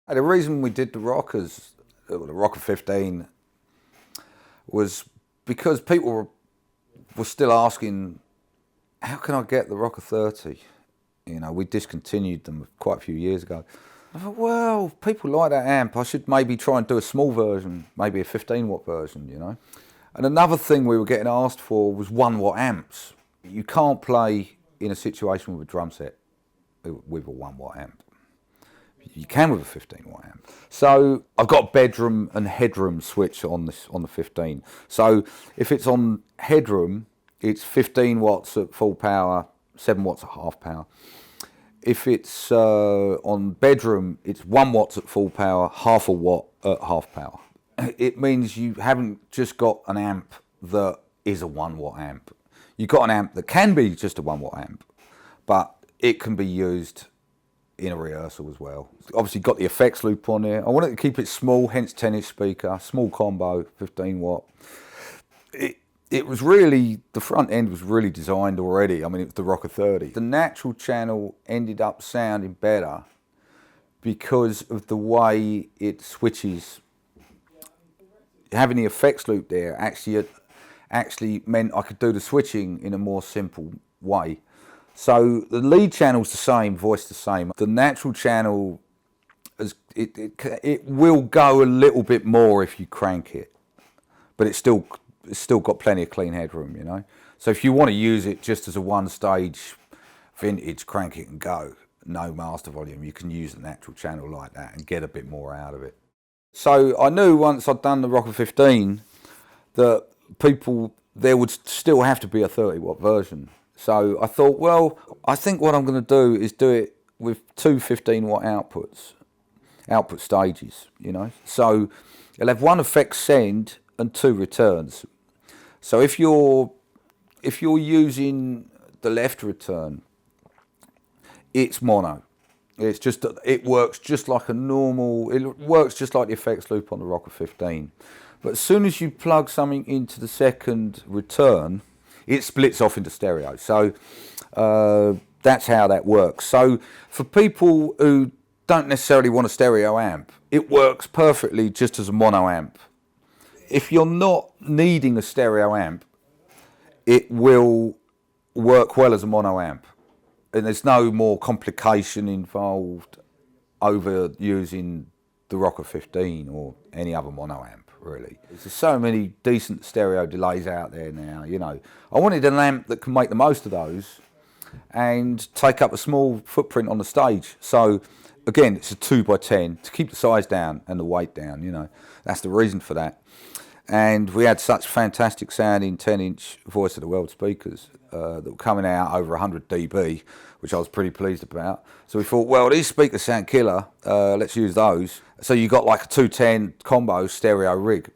And the reason we did the Rockers, the Rocker 15, was because people were still asking, how can I get the Rocker 30? You know, we discontinued them quite a few years ago. I thought, well, people like that amp, I should maybe try and do a small version, maybe a 15 watt version, you know. And another thing we were getting asked for was 1 watt amps. You can't play in a situation with a drum set with a 1 watt amp. You can with a 15 watt amp. So I've got a bedroom and headroom switch on the 15. So if it's on headroom, it's 15 watts at full power, 7 watts at half power. If it's on bedroom, it's 1 watt at full power, half a watt at half power. It means you haven't just got an amp that is a 1 watt amp. You've got an amp that can be just a 1 watt amp, but it can be used in a rehearsal as well. Obviously got the effects loop on there. I wanted to keep it small, hence 10-inch speaker, small combo, 15 watt. It was really, the front end was really designed already. I mean, it was the Rocker 30. The natural channel ended up sounding better because of the way it switches. Having the effects loop there actually meant I could do the switching in a more simple way. So the lead channel's the same, voice the same. The natural channel, it will go a little bit more if you crank it, but it's still got plenty of clean headroom, you know. So if you want to use it just as a one-stage vintage, crank it and go, no master volume, you can use the natural channel like that and get a bit more out of it. So I knew once I'd done the Rocker 15 that there would still have to be a 30 watt version. So I thought, well, I think what I'm going to do is do it with 2 15 watt output stages, you know. So you'll have 1 effect send and 2 returns. So if you're using the left return, it's mono. It's just, it works just like a normal, it works just like the effects loop on the Rocker 15. But as soon as you plug something into the second return, it splits off into stereo. So that's how that works. So for people who don't necessarily want a stereo amp, it works perfectly just as a mono amp. If you're not needing a stereo amp, it will work well as a mono amp. And there's no more complication involved over using the Rocker 15 or any other mono amp, really. There's so many decent stereo delays out there now, you know. I wanted an amp that can make the most of those and take up a small footprint on the stage. So again, it's a 2x10 to keep the size down and the weight down, you know. That's the reason for that. And we had such fantastic sounding 10-inch Voice of the World speakers that were coming out over 100 dB, which I was pretty pleased about. So we thought, well, these speakers sound killer, let's use those. So you got like a 210 combo stereo rig.